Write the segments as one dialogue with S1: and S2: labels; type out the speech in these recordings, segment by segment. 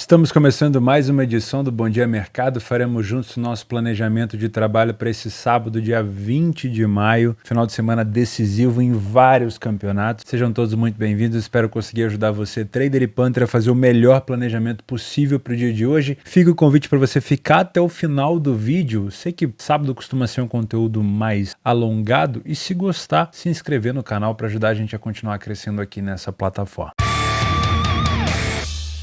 S1: Estamos começando mais uma edição do Bom Dia Mercado. Faremos juntos o nosso planejamento de trabalho para esse sábado, dia 20 de maio, final de semana decisivo em vários campeonatos. Sejam todos muito bem-vindos. Espero conseguir ajudar você, trader e punter, a fazer o melhor planejamento possível para o dia de hoje. Fica o convite para você ficar até o final do vídeo. Sei que sábado costuma ser um conteúdo mais alongado e, se gostar, se inscrever no canal para ajudar a gente a continuar crescendo aqui nessa plataforma.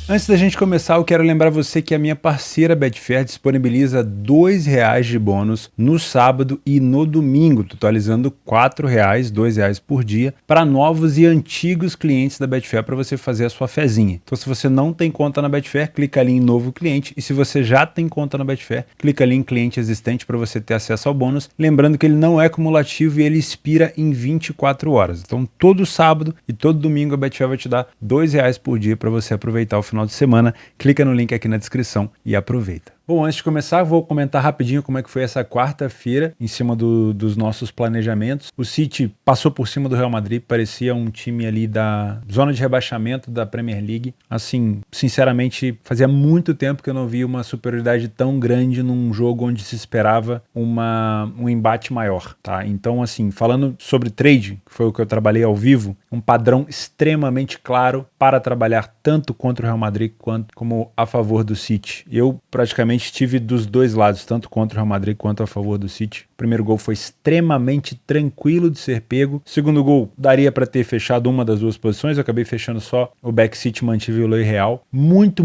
S1: Antes da gente começar, eu quero lembrar você que a minha parceira Betfair disponibiliza R$2 de bônus no sábado e no domingo, totalizando R$4, R$2 por dia, para novos e antigos clientes da Betfair para você fazer a sua fezinha. Então, se você não tem conta na Betfair, clica ali em novo cliente, e se você já tem conta na Betfair, clica ali em cliente existente para você ter acesso ao bônus. Lembrando que ele não é cumulativo e ele expira em 24 horas. Então, todo sábado e todo domingo a Betfair vai te dar R$2 por dia para você aproveitar o final de semana. Clica no link aqui na descrição e aproveita. Bom, antes de começar, vou comentar rapidinho como é que foi essa quarta-feira em cima dos nossos planejamentos. O City passou por cima do Real Madrid, parecia um time ali da zona de rebaixamento da Premier League. Assim, sinceramente, fazia muito tempo que eu não vi uma superioridade tão grande num jogo onde se esperava um embate maior, tá? Então, assim, falando sobre trade, que foi o que eu trabalhei ao vivo, um padrão extremamente claro para trabalhar tanto contra o Real Madrid quanto como a favor do City. Eu praticamente estive dos dois lados, tanto contra o Real Madrid quanto a favor do City. O primeiro gol foi extremamente tranquilo de ser pego. O segundo gol daria para ter fechado uma das duas posições. Eu acabei fechando só o back City, mantive o lei real. Muito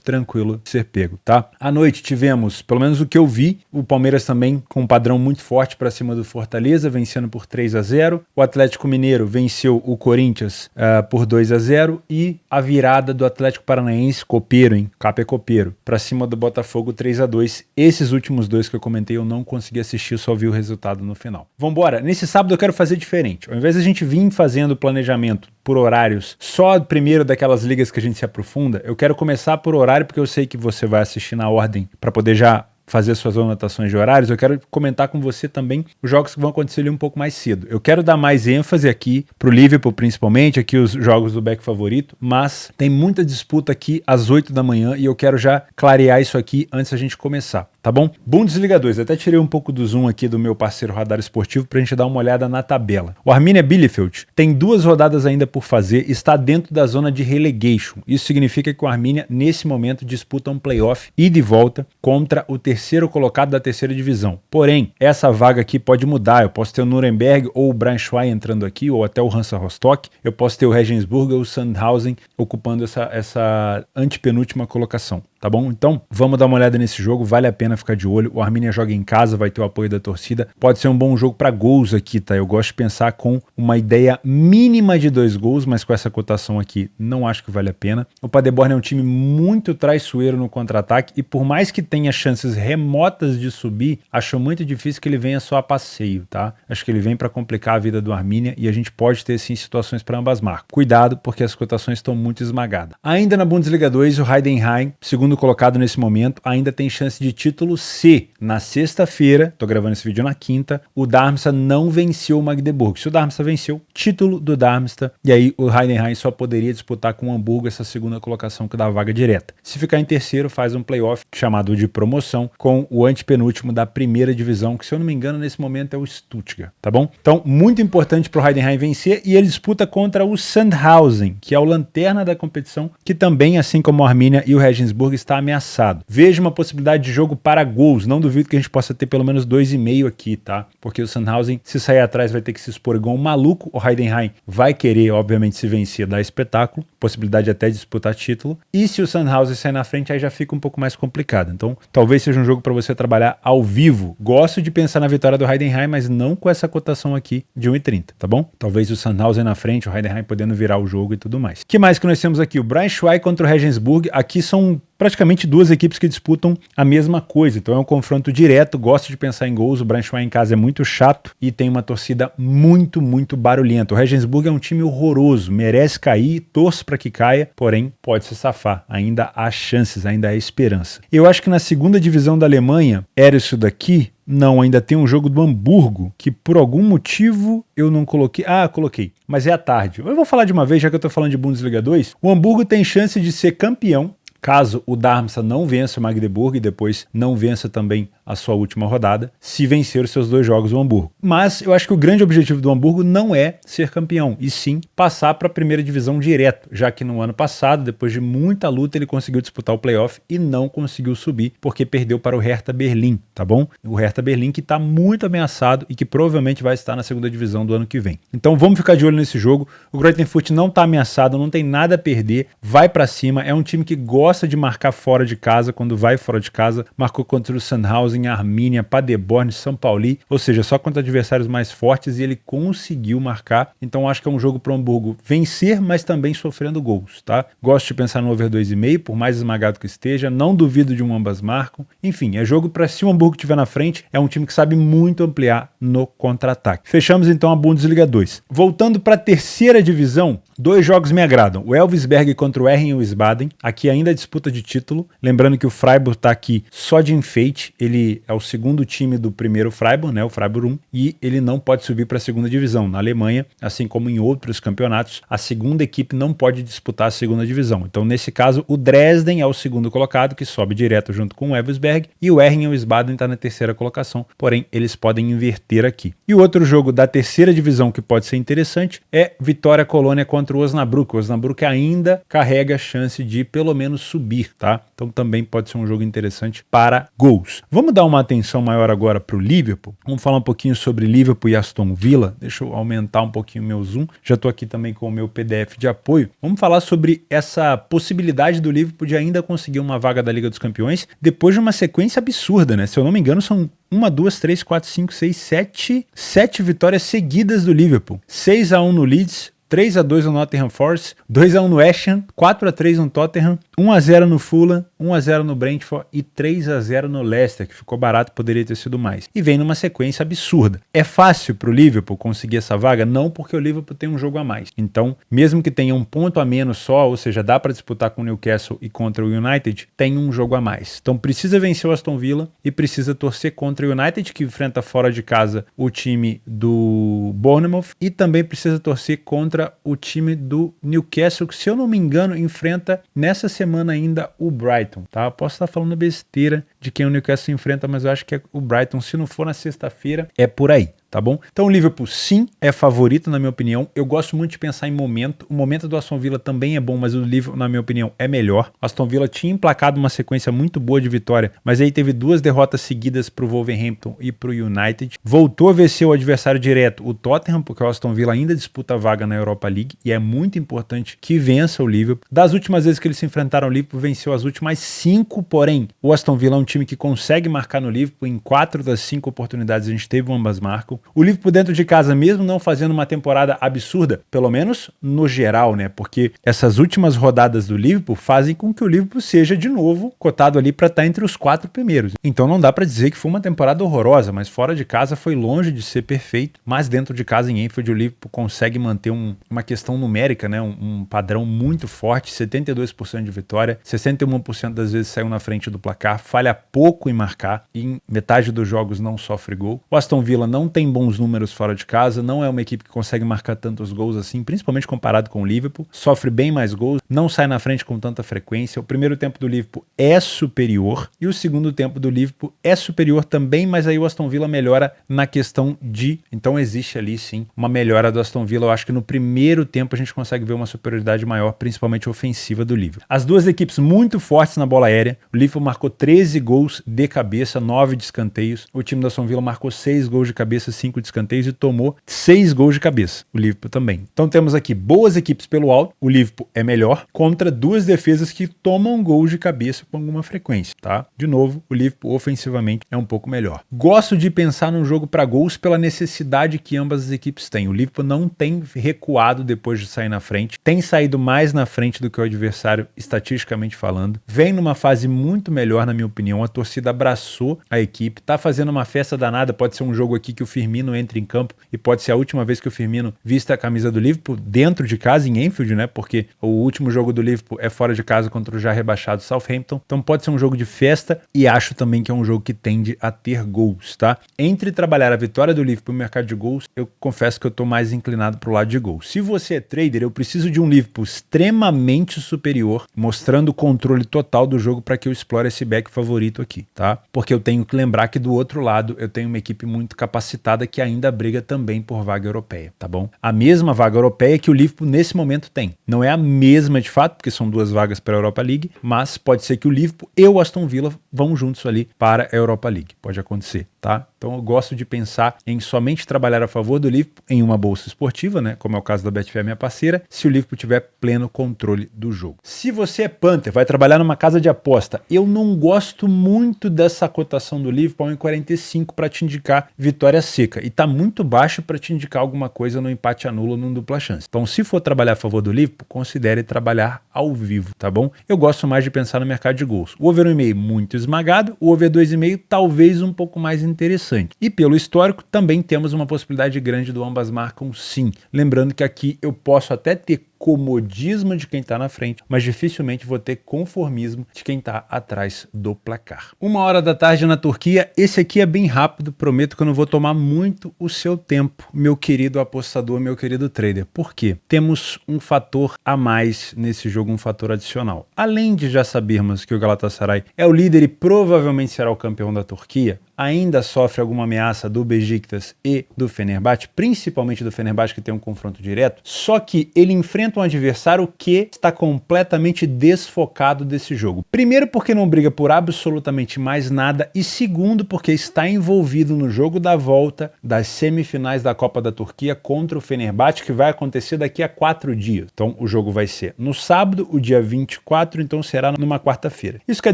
S1: tranquilo de ser pego, tá? À noite tivemos, pelo menos o que eu vi, o Palmeiras também com um padrão muito forte para cima do Fortaleza, vencendo por 3-0. O Atlético Mineiro venceu o Corinthians por 2-0 e a virada do Atlético Paranaense, copeiro, hein? Capa é copeiro, para cima do Botafogo 3-2. Esses últimos dois que eu comentei eu não consegui assistir, só vi o resultado no final. Vambora, nesse sábado eu quero fazer diferente. Ao invés de a gente vir fazendo planejamento por horários só primeiro daquelas ligas que a gente se aprofunda, eu quero começar por horário porque eu sei que você vai assistir na ordem para poder já fazer suas anotações de horários. Eu quero comentar com você também os jogos que vão acontecer ali um pouco mais cedo. Eu quero dar mais ênfase aqui pro Liverpool, principalmente, aqui os jogos do back favorito, mas tem muita disputa aqui às 8 da manhã e eu quero já clarear isso aqui antes da gente começar, tá bom? Bundesliga 2, eu até tirei um pouco do zoom aqui do meu parceiro Radar Esportivo pra gente dar uma olhada na tabela. O Arminia Bielefeld tem 2 rodadas ainda por fazer, está dentro da zona de relegation. Isso significa que o Arminia, nesse momento, disputa um playoff e de volta contra o terceiro colocado da terceira divisão. Porém, essa vaga aqui pode mudar. Eu posso ter o Nuremberg ou o Braunschweig entrando aqui, ou até o Hansa Rostock. Eu posso ter o Regensburg ou o Sandhausen ocupando essa antepenúltima colocação. Tá bom? Então, vamos dar uma olhada nesse jogo, vale a pena ficar de olho. O Arminia joga em casa, vai ter o apoio da torcida. Pode ser um bom jogo para gols aqui, tá? Eu gosto de pensar com uma ideia mínima de 2 gols, mas com essa cotação aqui não acho que vale a pena. O Paderborn é um time muito traiçoeiro no contra-ataque e por mais que tenha chances remotas de subir, acho muito difícil que ele venha só a passeio, tá? Acho que ele vem para complicar a vida do Arminia e a gente pode ter sim situações para ambas marcas. Cuidado, porque as cotações estão muito esmagadas. Ainda na Bundesliga 2, o Heidenheim, segundo colocado nesse momento, ainda tem chance de título se na sexta-feira, tô gravando esse vídeo na quinta, o Darmstadt não venceu o Magdeburg. Se o Darmstadt venceu, título do Darmstadt, e aí o Heidenheim só poderia disputar com o Hamburgo essa segunda colocação que dá a vaga direta. Se ficar em terceiro, faz um playoff chamado de promoção com o antepenúltimo da primeira divisão, que se eu não me engano nesse momento é o Stuttgart, tá bom? Então, muito importante pro Heidenheim vencer e ele disputa contra o Sandhausen, que é o lanterna da competição, que também, assim como o Arminia e o Regensburg, está ameaçado. Vejo uma possibilidade de jogo para gols, não duvido que a gente possa ter pelo menos 2,5 aqui, tá? Porque o Sandhausen, se sair atrás, vai ter que se expor igual um maluco. O Heidenheim vai querer, obviamente, se vencer, dar espetáculo, possibilidade até de disputar título. E se o Sandhausen sair na frente, aí já fica um pouco mais complicado. Então, talvez seja um jogo para você trabalhar ao vivo. Gosto de pensar na vitória do Heidenheim, mas não com essa cotação aqui de 1,30, tá bom? Talvez o Sandhausen na frente, o Heidenheim podendo virar o jogo e tudo mais. O que mais que nós temos aqui? O Braunschweig contra o Regensburg. Aqui são praticamente 2 equipes que disputam a mesma coisa, então é um confronto direto. Gosto de pensar em gols. O Braunschweig em casa é muito chato e tem uma torcida muito barulhenta. O Regensburg é um time horroroso, merece cair, torço para que caia, porém pode se safar, ainda há chances, ainda há esperança. Eu acho que na segunda divisão da Alemanha era isso daqui. Não, ainda tem um jogo do Hamburgo, que por algum motivo eu não coloquei. Ah, coloquei, mas é à tarde. Eu vou falar de uma vez, já que eu tô falando de Bundesliga 2. O Hamburgo tem chance de ser campeão caso o Darmstadt não vença o Magdeburg e depois não vença também a sua última rodada, se vencer os seus 2 jogos o Hamburgo. Mas eu acho que o grande objetivo do Hamburgo não é ser campeão, e sim passar para a primeira divisão direto, já que no ano passado, depois de muita luta, ele conseguiu disputar o playoff e não conseguiu subir, porque perdeu para o Hertha Berlim, tá bom? O Hertha Berlim que está muito ameaçado e que provavelmente vai estar na segunda divisão do ano que vem. Então vamos ficar de olho nesse jogo. O Greuther Fürth não está ameaçado, não tem nada a perder, vai para cima, é um time que gosta de marcar fora de casa, quando vai fora de casa, marcou contra o Sandhausen, Arminia, Paderborn, São Pauli, ou seja, só contra adversários mais fortes, e ele conseguiu marcar. Então acho que é um jogo para o Hamburgo vencer, mas também sofrendo gols, tá? Gosto de pensar no over 2,5, por mais esmagado que esteja, não duvido de um ambas marcam. Enfim, é jogo para, se o Hamburgo estiver na frente, é um time que sabe muito ampliar no contra-ataque. Fechamos então a Bundesliga 2. Voltando para a terceira divisão, 2 jogos me agradam. O Elversberg contra o Herren Wiesbaden, aqui ainda a disputa de título. Lembrando que o Freiburg está aqui só de enfeite, ele é o segundo time do primeiro Freiburg, né, o Freiburg 1, e ele não pode subir para a segunda divisão. Na Alemanha, assim como em outros campeonatos, a segunda equipe não pode disputar a segunda divisão. Então, nesse caso, o Dresden é o segundo colocado, que sobe direto junto com o Elversberg, e o Herren Wiesbaden está na terceira colocação, porém, eles podem inverter aqui. E o outro jogo da terceira divisão que pode ser interessante é Vitória Colônia contra o Osnabrück. O Osnabrück ainda carrega a chance de pelo menos subir, tá? Então também pode ser um jogo interessante para gols. Vamos dar uma atenção maior agora para o Liverpool. Vamos falar um pouquinho sobre Liverpool e Aston Villa. Deixa eu aumentar um pouquinho o meu zoom. Já estou aqui também com o meu PDF de apoio. Vamos falar sobre essa possibilidade do Liverpool de ainda conseguir uma vaga da Liga dos Campeões depois de uma sequência absurda, né? Se eu não me engano, são 1, 2, 3, 4, 5, 6, 7 vitórias seguidas do Liverpool. 6-1 no Leeds, 3-2 no Nottingham Forest, 2-1 no West Ham, 4-3 no Tottenham, 1-0 no Fulham, 1-0 no Brentford e 3-0 no Leicester, que ficou barato, poderia ter sido mais. E vem numa sequência absurda. É fácil para o Liverpool conseguir essa vaga? Não, porque o Liverpool tem um jogo a mais. Então, mesmo que tenha um ponto a menos só, ou seja, dá para disputar com o Newcastle e contra o United, tem um jogo a mais. Então precisa vencer o Aston Villa e precisa torcer contra o United, que enfrenta fora de casa o time do Bournemouth, e também precisa torcer contra o time do Newcastle, que, se eu não me engano, enfrenta nessa semana ainda o Brighton, tá? Posso estar falando besteira de quem o Newcastle enfrenta, mas eu acho que é o Brighton. Se não for na sexta-feira, é por aí, tá bom? Então o Liverpool sim é favorito, na minha opinião. Eu gosto muito de pensar em momento. O momento do Aston Villa também é bom, mas o Liverpool, na minha opinião, é melhor. O Aston Villa tinha emplacado uma sequência muito boa de vitória, mas aí teve 2 derrotas seguidas pro Wolverhampton e pro United. Voltou a vencer o adversário direto, o Tottenham, porque o Aston Villa ainda disputa a vaga na Europa League e é muito importante que vença o Liverpool. Das últimas vezes que eles se enfrentaram, o Liverpool venceu as últimas 5, porém o Aston Villa é um time que consegue marcar no Liverpool. Em 4 das 5 oportunidades a gente teve ambas marcam. O Liverpool dentro de casa, mesmo não fazendo uma temporada absurda, pelo menos no geral, né? Porque essas últimas rodadas do Liverpool fazem com que o Liverpool seja de novo cotado ali para estar entre os 4 primeiros. Então não dá para dizer que foi uma temporada horrorosa, mas fora de casa foi longe de ser perfeito. Mas dentro de casa, em Anfield, o Liverpool consegue manter uma questão numérica, né? Um padrão muito forte, 72% de vitória, 61% das vezes saiu na frente do placar, falha pouco em marcar, e em metade dos jogos não sofre gol. O Aston Villa não tem bons números fora de casa, não é uma equipe que consegue marcar tantos gols assim, principalmente comparado com o Liverpool, sofre bem mais gols, não sai na frente com tanta frequência. O primeiro tempo do Liverpool é superior e o segundo tempo do Liverpool é superior também, mas aí o Aston Villa melhora na questão de... Então existe ali sim uma melhora do Aston Villa. Eu acho que no primeiro tempo a gente consegue ver uma superioridade maior, principalmente ofensiva do Liverpool. As duas equipes muito fortes na bola aérea. O Liverpool marcou 13 gols de cabeça, 9 de escanteios. O time da Aston Villa marcou 6 gols de cabeça, 5 de escanteios e tomou 6 gols de cabeça. O Liverpool também. Então temos aqui boas equipes pelo alto. O Liverpool é melhor contra duas defesas que tomam gols de cabeça com alguma frequência, tá? De novo, o Liverpool ofensivamente é um pouco melhor. Gosto de pensar num jogo para gols pela necessidade que ambas as equipes têm. O Liverpool não tem recuado depois de sair na frente, tem saído mais na frente do que o adversário estatisticamente falando. Vem numa fase muito melhor, na minha opinião, opinião, a torcida abraçou a equipe, tá fazendo uma festa danada, pode ser um jogo aqui que o Firmino entra em campo e pode ser a última vez que o Firmino vista a camisa do Liverpool dentro de casa, em Anfield, né? Porque o último jogo do Liverpool é fora de casa contra o já rebaixado Southampton, então pode ser um jogo de festa e acho também que é um jogo que tende a ter gols, tá? Entre trabalhar a vitória do Liverpool no mercado de gols, eu confesso que eu tô mais inclinado pro lado de gols. Se você é trader, eu preciso de um Liverpool extremamente superior, mostrando o controle total do jogo para que eu explore esse back favorito aqui, tá? Porque eu tenho que lembrar que do outro lado eu tenho uma equipe muito capacitada que ainda briga também por vaga europeia, tá bom? A mesma vaga europeia que o Liverpool nesse momento tem. Não é a mesma de fato, porque são duas vagas para a Europa League, mas pode ser que o Liverpool e o Aston Villa vão juntos ali para a Europa League. Pode acontecer, tá? Então eu gosto de pensar em somente trabalhar a favor do Liverpool em uma bolsa esportiva, né? Como é o caso da Betfair, minha parceira, se o Liverpool tiver pleno controle do jogo. Se você é Panther, vai trabalhar numa casa de aposta, eu não gosto muito dessa cotação do Liverpool em 45 para te indicar vitória seca e tá muito baixo para te indicar alguma coisa no empate anulo ou num dupla chance. Então, se for trabalhar a favor do Liverpool, considere trabalhar ao vivo, tá bom? Eu gosto mais de pensar no mercado de gols. O over 1,5 muito esmagado, o over 2,5 talvez um pouco mais interessante. E pelo histórico, também temos uma possibilidade grande do ambas marcam sim. Lembrando que aqui eu posso até ter comodismo de quem está na frente, mas dificilmente vou ter conformismo de quem está atrás do placar. 1h da tarde na Turquia, esse aqui é bem rápido, prometo que eu não vou tomar muito o seu tempo, meu querido apostador, meu querido trader. Por quê? Temos um fator a mais nesse jogo, um fator adicional. Além de já sabermos que o Galatasaray é o líder e provavelmente será o campeão da Turquia, ainda sofre alguma ameaça do Beşiktaş e do Fenerbahçe, principalmente do Fenerbahçe, que tem um confronto direto, só que ele enfrenta um adversário que está completamente desfocado desse jogo. Primeiro, porque não briga por absolutamente mais nada, e segundo, porque está envolvido no jogo da volta das semifinais da Copa da Turquia contra o Fenerbahçe, que vai acontecer daqui a 4 dias. Então o jogo vai ser no sábado, o dia 24, então será numa quarta-feira. Isso quer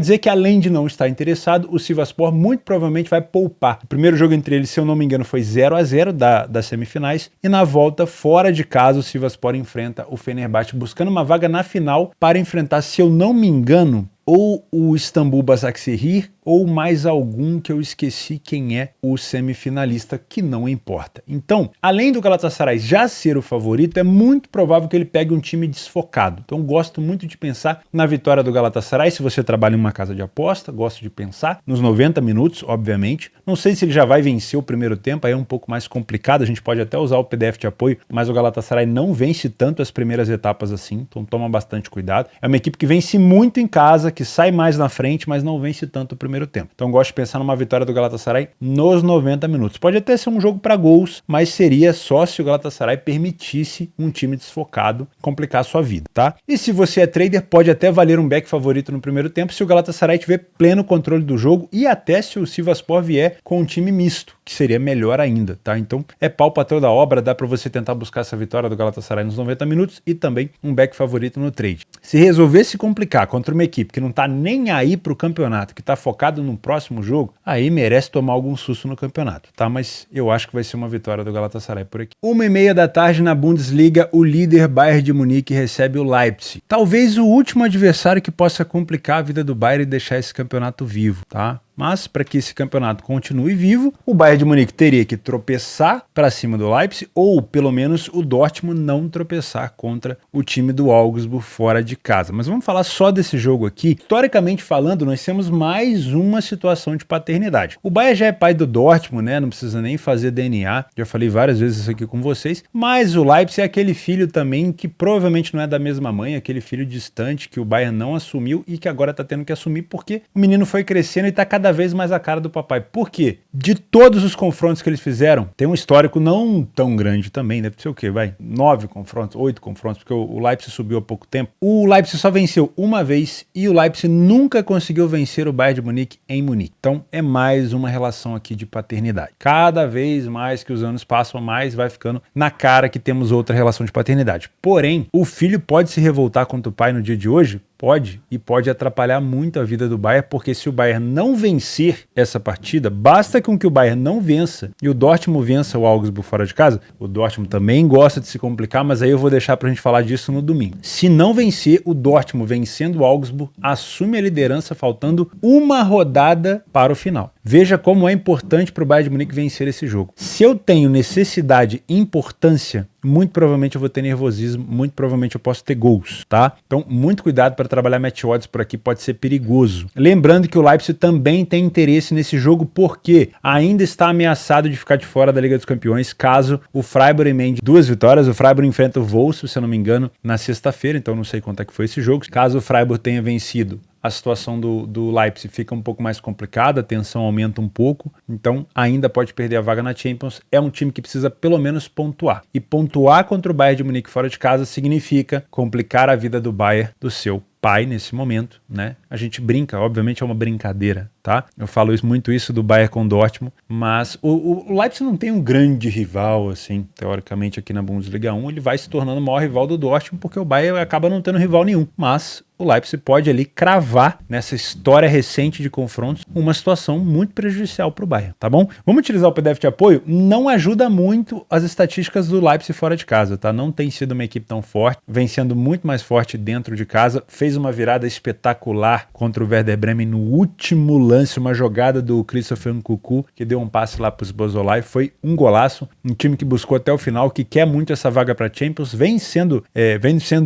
S1: dizer que, além de não estar interessado, o Sivasspor muito provavelmente vai poupar. O primeiro jogo entre eles, se eu não me engano, foi 0-0 das semifinais, e na volta, fora de casa, o Sivasspor enfrenta o Fenerbahçe, buscando uma vaga na final para enfrentar, se eu não me engano, ou o Istambul Başakşehir ou mais algum que eu esqueci quem é o semifinalista, que não importa. Então, além do Galatasaray já ser o favorito, é muito provável que ele pegue um time desfocado. Então, gosto muito de pensar na vitória do Galatasaray. Se você trabalha em uma casa de aposta, gosto de pensar nos 90 minutos, obviamente. Não sei se ele já vai vencer o primeiro tempo, aí é um pouco mais complicado, a gente pode até usar o PDF de apoio, mas o Galatasaray não vence tanto as primeiras etapas assim, então toma bastante cuidado. É uma equipe que vence muito em casa, que sai mais na frente, mas não vence tanto o primeiro tempo. Então gosto de pensar numa vitória do Galatasaray nos 90 minutos. Pode até ser um jogo para gols, mas seria só se o Galatasaray permitisse um time desfocado complicar a sua vida, tá? E se você é trader, pode até valer um back favorito no primeiro tempo se o Galatasaray tiver pleno controle do jogo e até se o Sivasspor vier com um time misto, que seria melhor ainda, tá? Então é pau pra toda obra, dá para você tentar buscar essa vitória do Galatasaray nos 90 minutos e também um back favorito no trade. Se resolver se complicar contra uma equipe que não tá nem aí pro campeonato, que tá focado no próximo jogo, aí merece tomar algum susto no campeonato, tá? Mas eu acho que vai ser uma vitória do Galatasaray por aqui. 1h30 da tarde na Bundesliga, o líder Bayern de Munique recebe o Leipzig. Talvez o último adversário que possa complicar a vida do Bayern e deixar esse campeonato vivo, tá? Mas, para que esse campeonato continue vivo, o Bayern de Munique teria que tropeçar para cima do Leipzig, ou pelo menos o Dortmund não tropeçar contra o time do Augsburg fora de casa. Mas vamos falar só desse jogo aqui. Historicamente falando, nós temos mais uma situação de paternidade. O Bayern já é pai do Dortmund, né? Não precisa nem fazer DNA. Já falei várias vezes isso aqui com vocês. Mas o Leipzig é aquele filho também que provavelmente não é da mesma mãe, aquele filho distante que o Bayern não assumiu e que agora está tendo que assumir porque o menino foi crescendo e está cada vez mais a cara do papai. Por quê? De todos os confrontos que eles fizeram, tem um histórico não tão grande também, deve ser o quê? 9 confrontos, 8 confrontos, porque o Leipzig subiu há pouco tempo. O Leipzig só venceu uma vez e o Leipzig nunca conseguiu vencer o Bayern de Munique em Munique. Então é mais uma relação aqui de paternidade. Cada vez mais que os anos passam, mais vai ficando na cara que temos outra relação de paternidade. Porém, o filho pode se revoltar contra o pai no dia de hoje Pode, e pode atrapalhar muito a vida do Bayern, porque se o Bayern não vencer essa partida, basta com que o Bayern não vença e o Dortmund vença o Augsburg fora de casa. O Dortmund também gosta de se complicar, mas aí eu vou deixar pra gente falar disso no domingo. Se não vencer, o Dortmund vencendo o Augsburg, assume a liderança faltando uma rodada para o final. Veja como é importante para o Bayern de Munique vencer esse jogo. Se eu tenho necessidade e importância, muito provavelmente eu vou ter nervosismo, muito provavelmente eu posso ter gols, tá? Então, muito cuidado para trabalhar match odds por aqui, pode ser perigoso. Lembrando que o Leipzig também tem interesse nesse jogo porque ainda está ameaçado de ficar de fora da Liga dos Campeões caso o Freiburg emende 2 vitórias. O Freiburg enfrenta o Wolfsburg, se eu não me engano, na sexta-feira, então não sei quanto é que foi esse jogo. Caso o Freiburg tenha vencido, a situação do Leipzig fica um pouco mais complicada, a tensão aumenta um pouco, então ainda pode perder a vaga na Champions. É um time que precisa pelo menos pontuar. E pontuar contra o Bayern de Munique fora de casa significa complicar a vida do Bayern, do seu pai nesse momento, né? A gente brinca, obviamente é uma brincadeira, tá? Eu falo muito isso do Bayern com o Dortmund, mas o Leipzig não tem um grande rival, assim, teoricamente aqui na Bundesliga 1, ele vai se tornando o maior rival do Dortmund, porque o Bayern acaba não tendo rival nenhum, mas o Leipzig pode ali cravar nessa história recente de confrontos uma situação muito prejudicial para o Bayern, tá bom? Vamos utilizar o PDF de apoio? Não ajuda muito as estatísticas do Leipzig fora de casa, tá? Não tem sido uma equipe tão forte, vem sendo muito mais forte dentro de casa, fez uma virada espetacular contra o Werder Bremen no último lance, uma jogada do Christopher Nkunku, que deu um passe lá para os Szoboszlai, foi um golaço, um time que buscou até o final, que quer muito essa vaga para Champions, vem sendo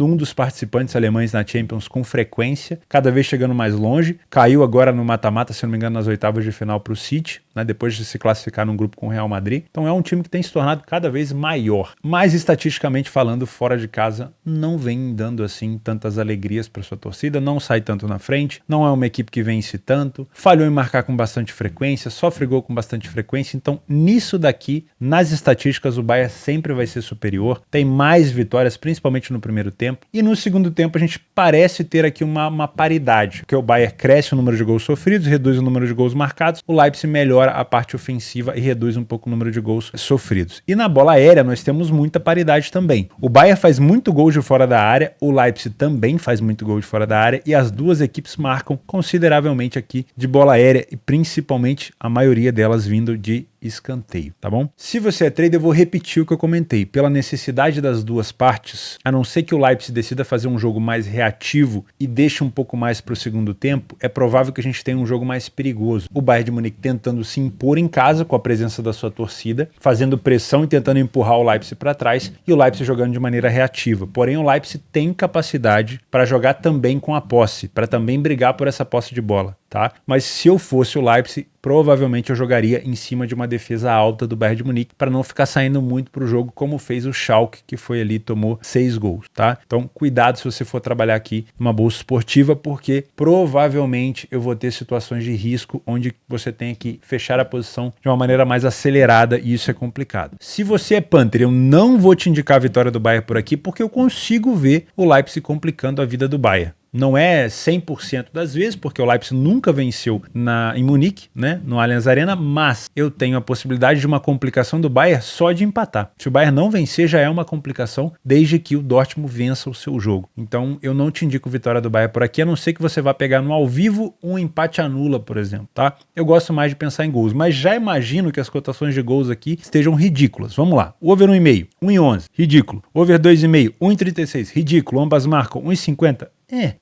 S1: um dos participantes alemães na Champions com frequência, cada vez chegando mais longe, caiu agora no mata-mata, se não me engano, nas oitavas de final para o City, né, depois de se classificar num grupo com o Real Madrid, então é um time que tem se tornado cada vez maior, mas estatisticamente falando, fora de casa, não vem dando assim tantas alegrias para sua torcida, não sai tanto na frente, não é uma equipe que vence tanto, falhou em marcar com bastante frequência, sofre gol com bastante frequência, então nisso daqui, nas estatísticas, o Bayern sempre vai ser superior, tem mais vitórias, principalmente no primeiro tempo, e no segundo tempo a gente parece ter aqui uma paridade, porque o Bayern cresce o número de gols sofridos, reduz o número de gols marcados, o Leipzig melhora a parte ofensiva e reduz um pouco o número de gols sofridos. E na bola aérea nós temos muita paridade também. O Bayern faz muito gol de fora da área, o Leipzig também faz muito gol de fora da área e as duas equipes marcam consideravelmente aqui de bola aérea e principalmente a maioria delas vindo de escanteio, tá bom? Se você é trader, eu vou repetir o que eu comentei. Pela necessidade das duas partes, a não ser que o Leipzig decida fazer um jogo mais reativo e deixe um pouco mais para o segundo tempo, é provável que a gente tenha um jogo mais perigoso. O Bayern de Munique tentando se impor em casa com a presença da sua torcida, fazendo pressão e tentando empurrar o Leipzig para trás, e o Leipzig jogando de maneira reativa. Porém, o Leipzig tem capacidade para jogar também com a posse, para também brigar por essa posse de bola, tá? Mas se eu fosse o Leipzig, provavelmente eu jogaria em cima de uma defesa alta do Bayern de Munique para não ficar saindo muito pro jogo como fez o Schalke, que foi ali, tomou 6 gols, tá? Então cuidado se você for trabalhar aqui numa bolsa esportiva, porque provavelmente eu vou ter situações de risco onde você tem que fechar a posição de uma maneira mais acelerada e isso é complicado. Se você é Panther, eu não vou te indicar a vitória do Bayern por aqui porque eu consigo ver o Leipzig complicando a vida do Bayern. Não é 100% das vezes, porque o Leipzig nunca venceu em Munique, né, no Allianz Arena, mas eu tenho a possibilidade de uma complicação do Bayern só de empatar. Se o Bayern não vencer, já é uma complicação, desde que o Dortmund vença o seu jogo. Então, eu não te indico vitória do Bayern por aqui, a não ser que você vá pegar no ao vivo um empate anula, por exemplo, tá? Eu gosto mais de pensar em gols, mas já imagino que as cotações de gols aqui estejam ridículas. Vamos lá. O over 1,5, 1,11, ridículo. Over 2,5, 1,36, ridículo. Ambas marcam 1,50.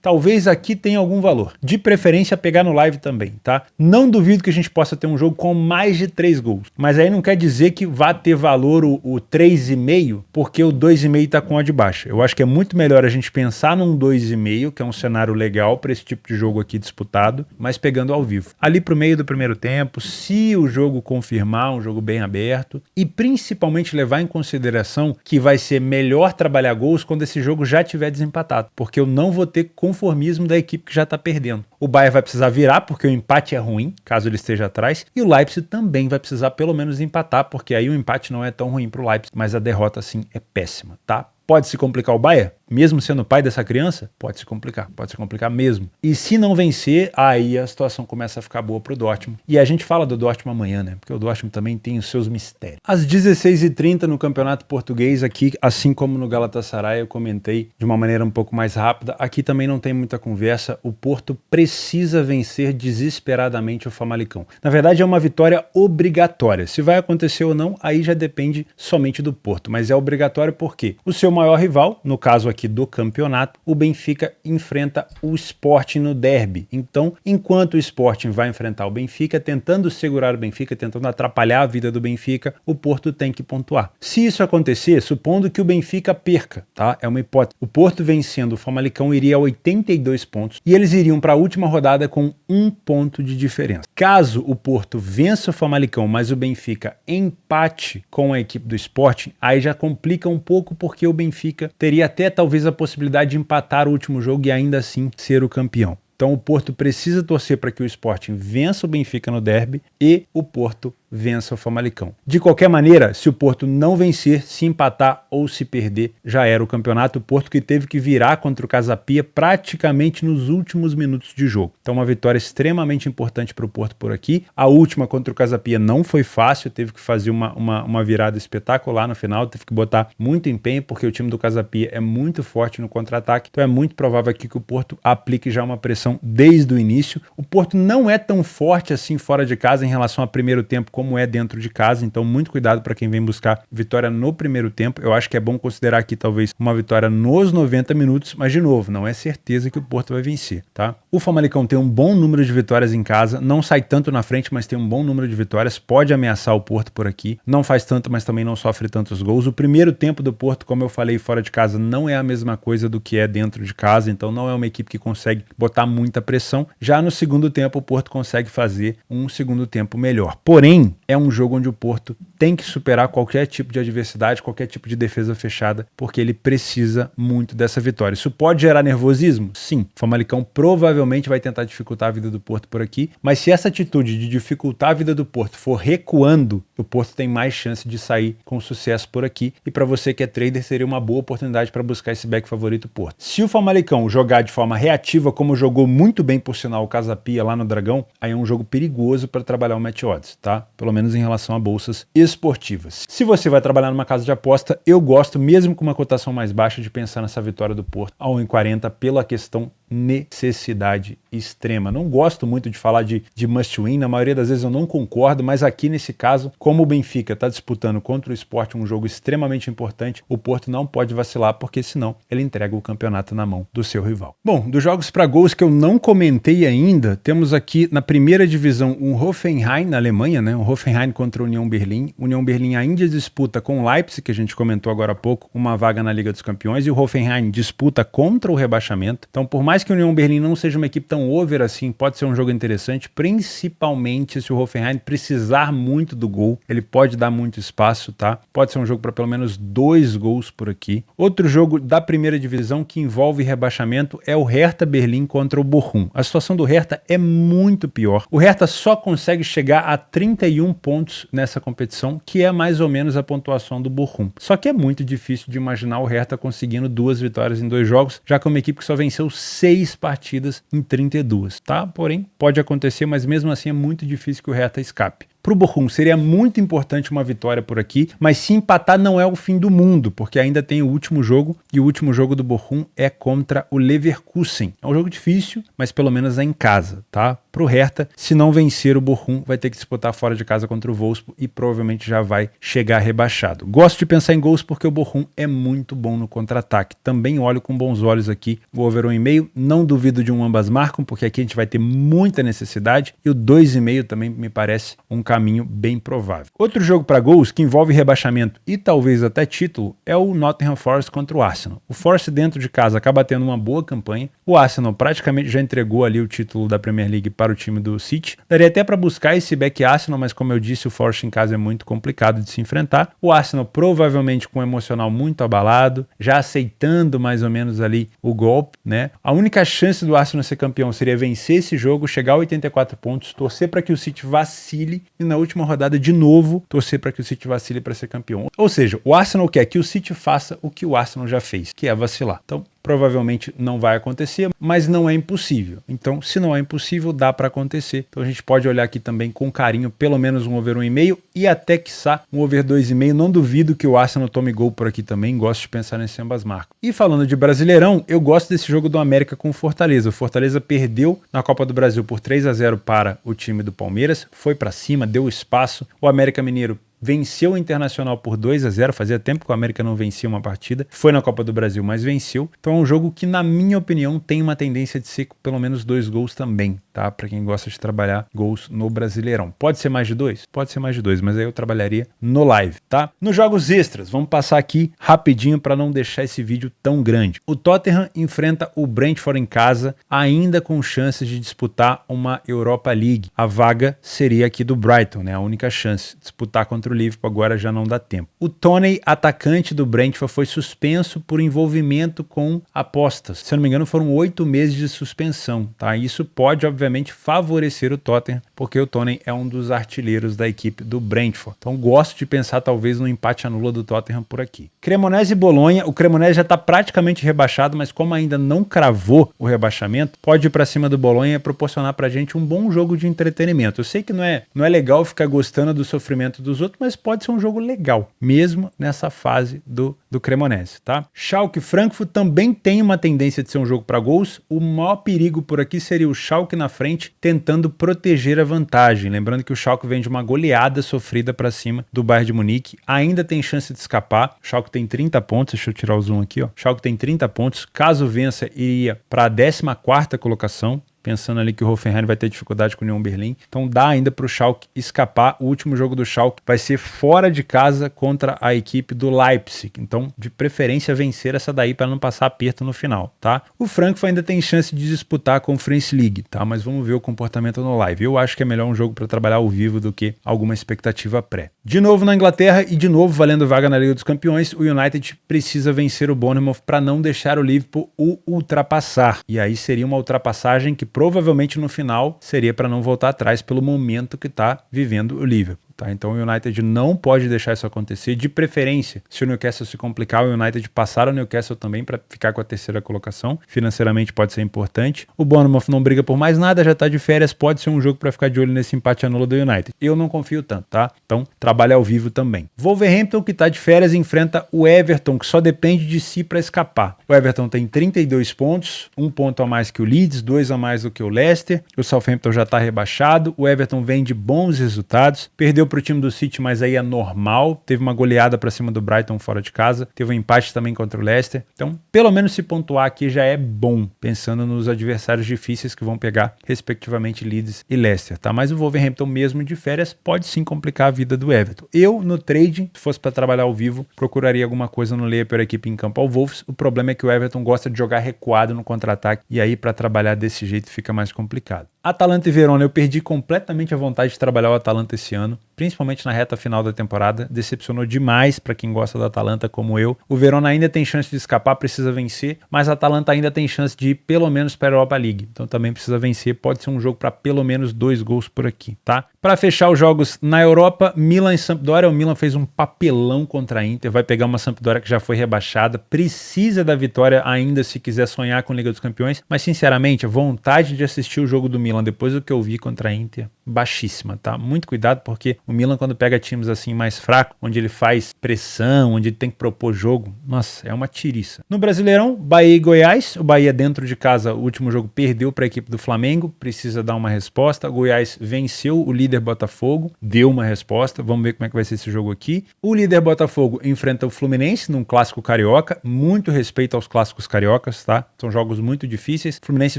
S1: Talvez aqui tenha algum valor. De preferência pegar no live também, tá? Não duvido que a gente possa ter um jogo com mais de 3 gols. Mas aí não quer dizer que vá ter valor o 3,5, porque o 2,5 tá com a de baixa. Eu acho que é muito melhor a gente pensar num 2,5, que é um cenário legal para esse tipo de jogo aqui disputado, mas pegando ao vivo. Ali pro meio do primeiro tempo, se o jogo confirmar, um jogo bem aberto, e principalmente levar em consideração que vai ser melhor trabalhar gols quando esse jogo já tiver desempatado, porque eu não vou ter conformismo da equipe que já está perdendo. O Bayern vai precisar virar, porque o empate é ruim, caso ele esteja atrás, e o Leipzig também vai precisar pelo menos empatar, porque aí o empate não é tão ruim para o Leipzig, mas a derrota sim é péssima, tá? Pode se complicar o Bayern? mesmo sendo pai dessa criança, pode se complicar mesmo. E se não vencer, aí a situação começa a ficar boa pro Dortmund. E a gente fala do Dortmund amanhã, né? Porque o Dortmund também tem os seus mistérios. Às 16h30 no Campeonato Português, aqui, assim como no Galatasaray, eu comentei de uma maneira um pouco mais rápida, aqui também não tem muita conversa, o Porto precisa vencer desesperadamente o Famalicão. Na verdade, é uma vitória obrigatória. Se vai acontecer ou não, aí já depende somente do Porto, mas é obrigatório porque o seu maior rival, no caso aqui do campeonato, o Benfica enfrenta o Sporting no derby. Então, enquanto o Sporting vai enfrentar o Benfica, tentando segurar o Benfica, tentando atrapalhar a vida do Benfica, o Porto tem que pontuar. Se isso acontecer, supondo que o Benfica perca, tá? É uma hipótese. O Porto vencendo o Famalicão iria a 82 pontos e eles iriam para a última rodada com 1 ponto de diferença. Caso o Porto vença o Famalicão, mas o Benfica empate com a equipe do Sporting, aí já complica um pouco porque o Benfica teria até talvez a possibilidade de empatar o último jogo e ainda assim ser o campeão. Então o Porto precisa torcer para que o Sporting vença o Benfica no derby e o Porto vença o Famalicão. De qualquer maneira, se o Porto não vencer, se empatar ou se perder, já era o campeonato. O Porto que teve que virar contra o Casa Pia praticamente nos últimos minutos de jogo. Então uma vitória extremamente importante para o Porto por aqui. A última contra o Casa Pia não foi fácil, teve que fazer uma virada espetacular no final, teve que botar muito empenho porque o time do Casa Pia é muito forte no contra-ataque. Então é muito provável aqui que o Porto aplique já uma pressão desde o início. O Porto não é tão forte assim fora de casa em relação ao primeiro tempo como é dentro de casa, então muito cuidado para quem vem buscar vitória no primeiro tempo. Eu acho que é bom considerar aqui talvez uma vitória nos 90 minutos, mas de novo, não é certeza que o Porto vai vencer, tá? O Famalicão tem um bom número de vitórias em casa, não sai tanto na frente, mas tem um bom número de vitórias, pode ameaçar o Porto por aqui, não faz tanto, mas também não sofre tantos gols. O primeiro tempo do Porto, como eu falei, fora de casa, não é a mesma coisa do que é dentro de casa, então não é uma equipe que consegue botar muita pressão. Já no segundo tempo, o Porto consegue fazer um segundo tempo melhor. Porém, é um jogo onde o Porto tem que superar qualquer tipo de adversidade, qualquer tipo de defesa fechada, porque ele precisa muito dessa vitória. Isso pode gerar nervosismo? Sim. O Famalicão provavelmente vai tentar dificultar a vida do Porto por aqui, mas se essa atitude de dificultar a vida do Porto for recuando, o Porto tem mais chance de sair com sucesso por aqui, e para você que é trader, seria uma boa oportunidade para buscar esse back favorito Porto. Se o Famalicão jogar de forma reativa, como jogou muito bem, por sinal, o Casa Pia lá no Dragão, aí é um jogo perigoso para trabalhar o match odds, tá? Pelo menos em relação a bolsas esportivas. Se você vai trabalhar numa casa de aposta, eu gosto, mesmo com uma cotação mais baixa, de pensar nessa vitória do Porto ao 1,40 pela questão necessidade extrema. Não gosto muito de falar de must win, na maioria das vezes eu não concordo, mas aqui nesse caso, como o Benfica está disputando contra o Sport um jogo extremamente importante, o Porto não pode vacilar, porque senão ele entrega o campeonato na mão do seu rival. Bom, dos jogos para gols que eu não comentei ainda, temos aqui na primeira divisão um Hoffenheim na Alemanha, né? Um Hoffenheim contra a União Berlim. União Berlim ainda disputa com o Leipzig, que a gente comentou agora há pouco, uma vaga na Liga dos Campeões, e o Hoffenheim disputa contra o rebaixamento. Então, por mais que o União Berlim não seja uma equipe tão over assim, pode ser um jogo interessante, principalmente se o Hoffenheim precisar muito do gol, ele pode dar muito espaço, tá? Pode ser um jogo para pelo menos 2 gols por aqui. Outro jogo da primeira divisão que envolve rebaixamento é o Hertha Berlim contra o Bochum. A situação do Hertha é muito pior. O Hertha só consegue chegar a 31 pontos nessa competição, que é mais ou menos a pontuação do Bochum. Só que é muito difícil de imaginar o Hertha conseguindo 2 vitórias em 2 jogos, já que é uma equipe que só venceu 6 partidas em 32, tá? Porém, pode acontecer, mas mesmo assim é muito difícil que o Hertha escape. Para o Bochum seria muito importante uma vitória por aqui, mas se empatar não é o fim do mundo, porque ainda tem o último jogo, e o último jogo do Bochum é contra o Leverkusen. É um jogo difícil, mas pelo menos é em casa, tá? Para o Hertha, se não vencer o Bochum, vai ter que disputar fora de casa contra o Wolfsburg e provavelmente já vai chegar rebaixado. Gosto de pensar em gols porque o Bochum é muito bom no contra-ataque. Também olho com bons olhos aqui o over 1,5. Não duvido de um ambas marcam, porque aqui a gente vai ter muita necessidade, e o 2,5 também me parece um caminho bem provável. Outro jogo para gols que envolve rebaixamento e talvez até título é o Nottingham Forest contra o Arsenal. O Forest dentro de casa acaba tendo uma boa campanha. O Arsenal praticamente já entregou ali o título da Premier League para o time do City. Daria até para buscar esse back Arsenal, mas como eu disse, o Forest em casa é muito complicado de se enfrentar. O Arsenal provavelmente com um emocional muito abalado, já aceitando mais ou menos ali o golpe, né? A única chance do Arsenal ser campeão seria vencer esse jogo, chegar a 84 pontos, torcer para que o City vacile e na última rodada de novo torcer para que o City vacile para ser campeão. Ou seja, o Arsenal quer que o City faça o que o Arsenal já fez, que é vacilar. Então, provavelmente não vai acontecer, mas não é impossível. Então, se não é impossível, dá para acontecer. Então a gente pode olhar aqui também com carinho, pelo menos um over 1,5 e até quiçá um over 2,5. Não duvido que o Arsenal tome gol por aqui também, gosto de pensar nesse ambas marcas. E falando de Brasileirão, eu gosto desse jogo do América com o Fortaleza. O Fortaleza perdeu na Copa do Brasil por 3-0 para o time do Palmeiras, foi para cima, deu espaço. O América Mineiro venceu o Internacional por 2-0, fazia tempo que o América não vencia uma partida, foi na Copa do Brasil, mas venceu. Então é um jogo que, na minha opinião, tem uma tendência de ser pelo menos 2 gols também, tá? Para quem gosta de trabalhar gols no Brasileirão. Pode ser mais de 2? Pode ser mais de 2, mas aí eu trabalharia no live, tá? Nos jogos extras, vamos passar aqui rapidinho para não deixar esse vídeo tão grande. O Tottenham enfrenta o Brentford em casa, ainda com chances de disputar uma Europa League. A vaga seria aqui do Brighton, né? A única chance. Disputar contra o Liverpool agora já não dá tempo. O Toney, atacante do Brentford, foi suspenso por envolvimento com apostas. Se eu não me engano, foram 8 meses de suspensão, tá? Isso pode, obviamente, favorecer o Tottenham, porque o Toney é um dos artilheiros da equipe do Brentford. Então, gosto de pensar, talvez, no empate anula do Tottenham por aqui. Cremonese e Bolonha. O Cremonese já está praticamente rebaixado, mas como ainda não cravou o rebaixamento, pode ir para cima do Bolonha e proporcionar pra gente um bom jogo de entretenimento. Eu sei que não é legal ficar gostando do sofrimento dos outros, mas pode ser um jogo legal, mesmo nessa fase do Cremonese, tá? Schalke e Frankfurt também tem uma tendência de ser um jogo para gols. O maior perigo por aqui seria o Schalke na frente, tentando proteger a vantagem. Lembrando que o Schalke vem de uma goleada sofrida para cima do Bayern de Munique, ainda tem chance de escapar. O Schalke tem 30 pontos, deixa eu tirar o zoom aqui, ó. O Schalke tem 30 pontos, caso vença, iria para a 14ª colocação. Pensando ali que o Hoffenheim vai ter dificuldade com o Union Berlin. Então dá ainda para o Schalke escapar. O último jogo do Schalke vai ser fora de casa contra a equipe do Leipzig. Então, de preferência, vencer essa daí para não passar aperto no final, tá? O Frankfurt ainda tem chance de disputar a Conference League, tá? Mas vamos ver o comportamento no live. Eu acho que é melhor um jogo para trabalhar ao vivo do que alguma expectativa pré. De novo na Inglaterra e de novo valendo vaga na Liga dos Campeões, o United precisa vencer o Bournemouth para não deixar o Liverpool o ultrapassar. E aí seria uma ultrapassagem que provavelmente no final seria para não voltar atrás pelo momento que está vivendo o Liverpool. Tá? Então o United não pode deixar isso acontecer. De preferência, se o Newcastle se complicar, o United passar o Newcastle também para ficar com a 3ª colocação. Financeiramente pode ser importante. O Bournemouth não briga por mais nada, já está de férias, pode ser um jogo para ficar de olho nesse empate anula do United. Eu não confio tanto, tá? Então trabalha ao vivo também. Wolverhampton, que está de férias, enfrenta o Everton, que só depende de si para escapar. O Everton tem 32 pontos, 1 ponto a mais que o Leeds, 2 a mais do que o Leicester. O Southampton já está rebaixado. O Everton vem de bons resultados, perdeu para o time do City, mas aí é normal. Teve uma goleada para cima do Brighton fora de casa. Teve um empate também contra o Leicester. Então, pelo menos se pontuar aqui já é bom, pensando nos adversários difíceis que vão pegar, respectivamente, Leeds e Leicester, tá? Mas o Wolverhampton, mesmo de férias, pode sim complicar a vida do Everton. Eu, no trading, se fosse para trabalhar ao vivo, procuraria alguma coisa no Leia pela equipe em campo ao Wolves. O problema é que o Everton gosta de jogar recuado no contra-ataque, e aí para trabalhar desse jeito fica mais complicado. Atalanta e Verona, eu perdi completamente a vontade de trabalhar o Atalanta esse ano, principalmente na reta final da temporada. Decepcionou demais para quem gosta do Atalanta como eu. O Verona ainda tem chance de escapar, precisa vencer, mas a Atalanta ainda tem chance de ir pelo menos para a Europa League. Então também precisa vencer, pode ser um jogo para pelo menos 2 gols por aqui, tá? Para fechar os jogos na Europa, Milan e Sampdoria. O Milan fez um papelão contra a Inter, vai pegar uma Sampdoria que já foi rebaixada, precisa da vitória ainda se quiser sonhar com a Liga dos Campeões, mas sinceramente a vontade de assistir o jogo do Milan depois do que eu vi contra a Inter, baixíssima, tá? Muito cuidado, porque o Milan, quando pega times assim mais fracos, onde ele faz pressão, onde ele tem que propor jogo, nossa, é uma tiriça. No Brasileirão, Bahia e Goiás. O Bahia dentro de casa, o último jogo perdeu para a equipe do Flamengo, precisa dar uma resposta. O Goiás venceu o líder Botafogo, deu uma resposta. Vamos ver como é que vai ser esse jogo aqui. O líder Botafogo enfrenta o Fluminense num clássico carioca. Muito respeito aos clássicos cariocas, tá? São jogos muito difíceis. O Fluminense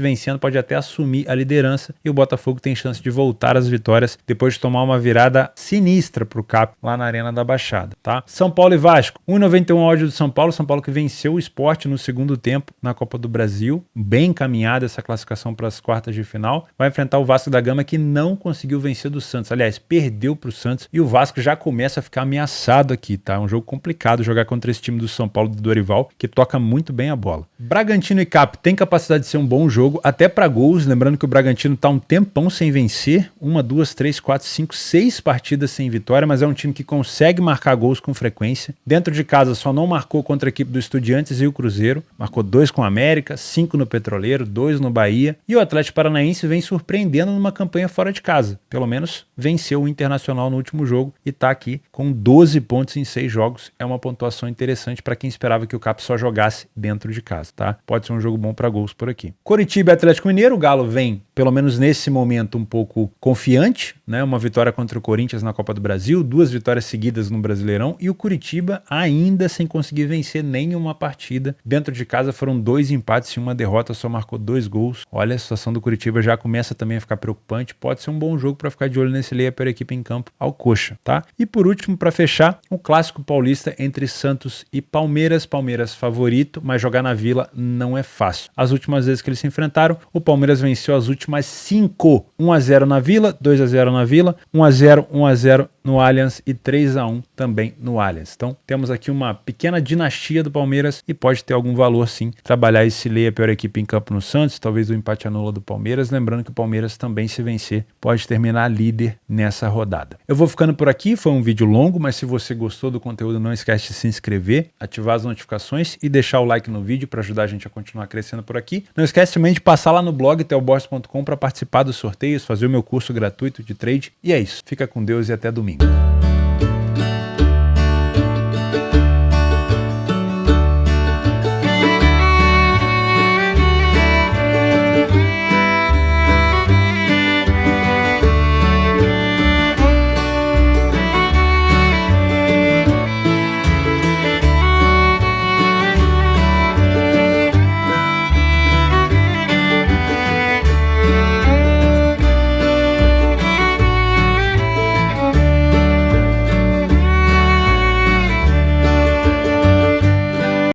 S1: vencendo pode até assumir a liderança e o Botafogo tem chance de voltar às vitórias depois de tomar uma virada sinistra pro Cap lá na Arena da Baixada, tá? São Paulo e Vasco, 1,91 ódio do São Paulo que venceu o Sport no segundo tempo na Copa do Brasil, bem encaminhada essa classificação para as quartas de final, vai enfrentar o Vasco da Gama, que não conseguiu vencer do Santos. Aliás, perdeu pro Santos e o Vasco já começa a ficar ameaçado aqui, tá? É um jogo complicado jogar contra esse time do São Paulo do Dorival, que toca muito bem a bola. Bragantino e Cap tem capacidade de ser um bom jogo, até para gols. Lembrando que o Bragantino tá um tempão sem vencer, 1, 2, 3, 4, 5, 6 partidas sem vitória, mas é um time que consegue marcar gols com frequência. Dentro de casa só não marcou contra a equipe do Estudiantes e o Cruzeiro, marcou 2 com o América, 5 no Petroleiro, 2 no Bahia, e o Atlético Paranaense vem surpreendendo numa campanha fora de casa. Pelo menos venceu o Internacional no último jogo e tá aqui com 12 pontos em 6 jogos. É uma pontuação interessante para quem esperava que o Cap só jogasse dentro de casa, tá? Pode ser um jogo bom para gols por aqui. Coritiba e Atlético Mineiro, o Galo vem, pelo menos nesse momento, um pouco confiante, né? Uma vitória contra o Corinthians na Copa do Brasil, 2 vitórias seguidas no Brasileirão, e o Curitiba ainda sem conseguir vencer nenhuma partida. Dentro de casa foram 2 empates e uma derrota, só marcou 2 gols. Olha, a situação do Curitiba já começa também a ficar preocupante. Pode ser um bom jogo para ficar de olho nesse Leia pela equipe em campo ao coxa, tá? E por último, para fechar, um clássico paulista entre Santos e Palmeiras. Palmeiras favorito, mas jogar na Vila não é fácil. As últimas vezes que eles se enfrentaram, o Palmeiras venceu as últimas 5. 1-0 na Vila, 2-0 na Vila, 1-0, 1-0 no Allianz e 3-1 também no Allianz. Então temos aqui uma pequena dinastia do Palmeiras e pode ter algum valor sim trabalhar esse Leia pior equipe em campo no Santos, talvez o empate anula do Palmeiras, lembrando que o Palmeiras também, se vencer, pode terminar líder nessa rodada. Eu vou ficando por aqui, foi um vídeo longo, mas se você gostou do conteúdo, não esquece de se inscrever, ativar as notificações e deixar o like no vídeo para ajudar a gente a continuar crescendo por aqui. Não esquece também de passar lá no blog theoborges.com para participar dos sorteios, fazer o meu curso gratuito de trade. E é isso, fica com Deus e até domingo.